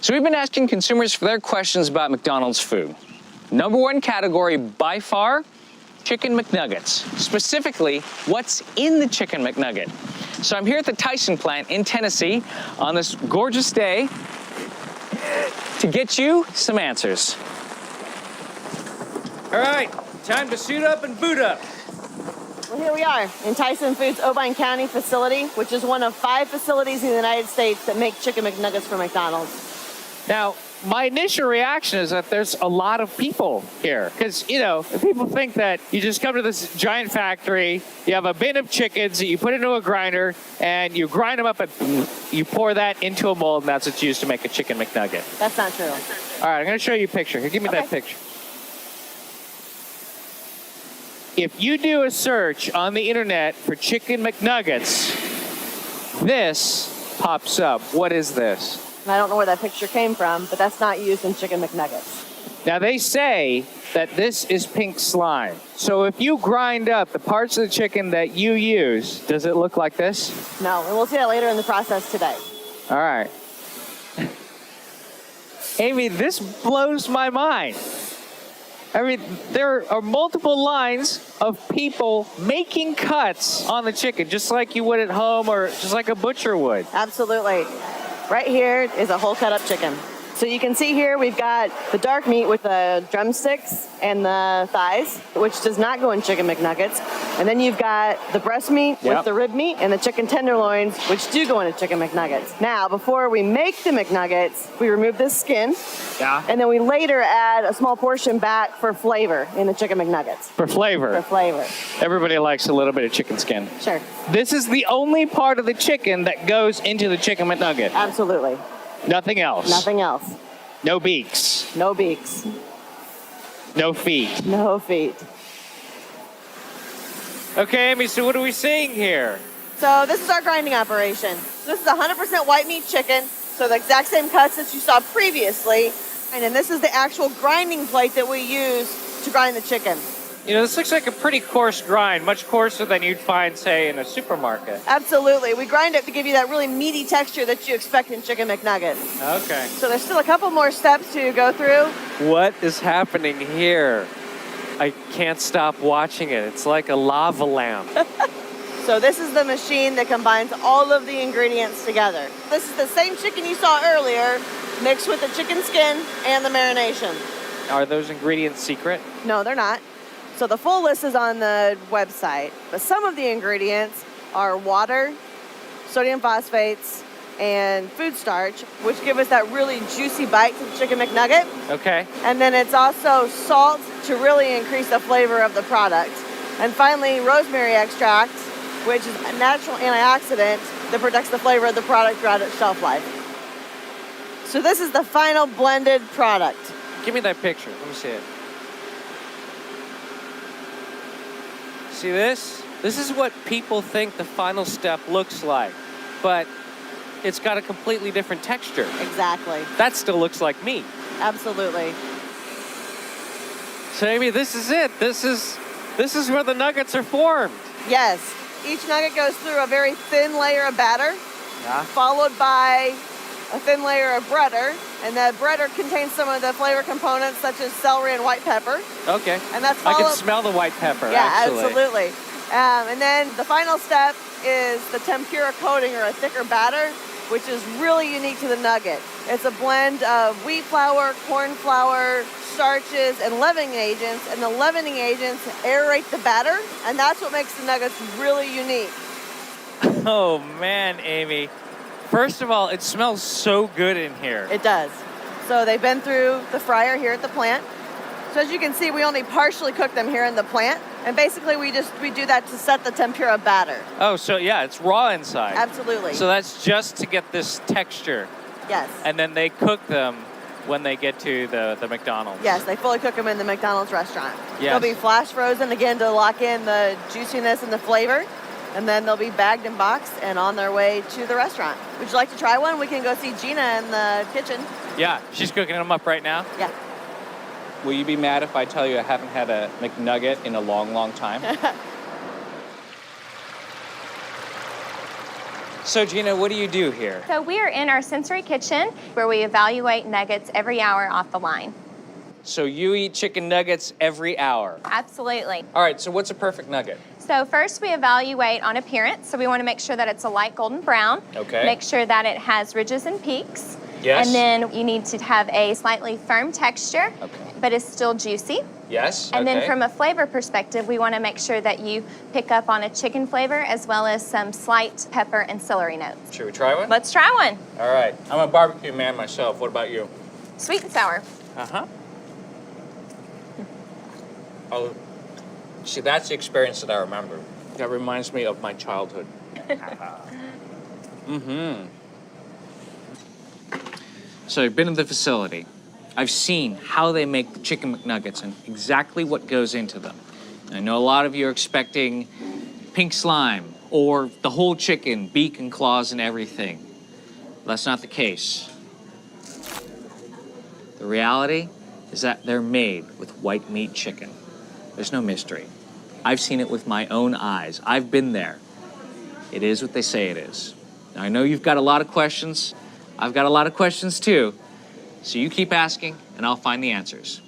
So we've been asking consumers for their questions about McDonald's food. Number one category by far, Chicken McNuggets. Specifically, what's in the Chicken McNugget? So I'm here at the Tyson plant in Tennessee on this gorgeous day to get you some answers. All right, time to suit up and boot up. Well, here we are in Tyson Foods' Obion County facility, which is one of 5 facilities in the United States that make Chicken McNuggets for McDonald's. Now, my initial reaction is that there's a lot of people here. Because, you know, people think that you just come to this giant factory, you have a bin of chickens that you put into a grinder, and you grind them up and you pour that into a mold, and that's what's used to make a Chicken McNugget. That's not true. All right, I'm going to show you a picture. Here, give me that picture. If you do a search on the internet for Chicken McNuggets, this pops up. What is this? And I don't know where that picture came from, but that's not used in Chicken McNuggets. Now, they say that this is pink slime. So if you grind up the parts of the chicken that you use, does it look like this? No, and we'll see that later in the process today. All right. Amy, this blows my mind. I mean, there are multiple lines of people making cuts on the chicken, just like you would at home or just like a butcher would. Absolutely. Right here is a whole cut up chicken. So you can see here we've got the dark meat with the drumsticks and the thighs, which does not go in Chicken McNuggets. And then you've got the breast meat with the rib meat and the chicken tenderloins, which do go into Chicken McNuggets. Now, before we make the McNuggets, we remove this skin. Yeah. And then we later add a small portion back for flavor in the Chicken McNuggets. For flavor. For flavor. Everybody likes a little bit of chicken skin. Sure. This is the only part of the chicken that goes into the Chicken McNugget. Absolutely. Nothing else. Nothing else. No beaks. No beaks. No feet. No feet. Okay, Amy, so what are we seeing here? So this is our grinding operation. This is 100% white meat chicken, so the exact same cuts that you saw previously. And then this is the actual grinding plate that we use to grind the chicken. You know, this looks like a pretty coarse grind, much coarser than you'd find, say, in a supermarket. Absolutely. We grind it to give you that really meaty texture that you expect in Chicken McNuggets. Okay. So there's still a couple more steps to go through. What is happening here? I can't stop watching it. It's like a lava lamp. So this is the machine that combines all of the ingredients together. This is the same chicken you saw earlier, mixed with the chicken skin and the marination. Are those ingredients secret? No, they're not. So the full list is on the website, but some of the ingredients are water, sodium phosphates, and food starch, which give us that really juicy bite to the Chicken McNugget. Okay. And then it's also salt to really increase the flavor of the product. And finally, rosemary extract, which is a natural antioxidant that protects the flavor of the product throughout its shelf life. So this is the final blended product. Give me that picture. Let me see it. See this? This is what people think the final step looks like, but it's got a completely different texture. Exactly. That still looks like meat. Absolutely. So Amy, this is it. This is where the nuggets are formed. Yes. Each nugget goes through a very thin layer of batter, followed by a thin layer of breader, and that breader contains some of the flavor components such as celery and white pepper. Okay. And that's I followed... can smell the white pepper, yeah, actually. absolutely. And then the final step is the tempura coating, or a thicker batter, which is really unique to the nugget. It's a blend of wheat flour, corn flour, starches, and leavening agents, and the leavening agents aerate the batter, and that's what makes the nuggets really unique. Oh man, Amy. First of all, it smells so good in here. It does. So they've been through the fryer here at the plant. So as you can see, we only partially cook them here in the plant. And basically we do that to set the tempura batter. Oh, so yeah, it's raw inside. Absolutely. So that's just to get this texture. Yes. And then they cook them when they get to the McDonald's. Yes, they fully cook them in the McDonald's restaurant. Yes. They'll be flash frozen again to lock in the juiciness and the flavor. And then they'll be bagged and boxed and on their way to the restaurant. Would you like to try one? We can go see Gina in the kitchen. Yeah, she's cooking them up right now. Yeah. Will you be mad if I tell you I haven't had a McNugget in a long, long time? So Gina, what do you do here? So we are in our sensory kitchen where we evaluate nuggets every hour off the line. So you eat chicken nuggets every hour. Absolutely. All right, so what's a perfect nugget? So first we evaluate on appearance. So we want to make sure that it's a light golden brown. Okay. Make sure that it has ridges and peaks. Yes. And then you need to have a slightly firm texture, Okay. but it's still juicy. Yes. And okay. then from a flavor perspective, we want to make sure that you pick up on a chicken flavor as well as some slight pepper and celery notes. Should we try one? Let's try one. All right. I'm a barbecue man myself. What about you? Sweet and sour. Uh-huh. Oh, see, that's the experience that I remember. That reminds me of my childhood. Mm-hmm. So I've been in the facility. I've seen how they make the chicken McNuggets and exactly what goes into them. I know a lot of you are expecting pink slime or the whole chicken, beak and claws and everything. That's not the case. The reality is that they're made with white meat chicken. There's no mystery. I've seen it with my own eyes. I've been there. It is what they say it is. Now, I know you've got a lot of questions. I've got a lot of questions too. So you keep asking, and I'll find the answers.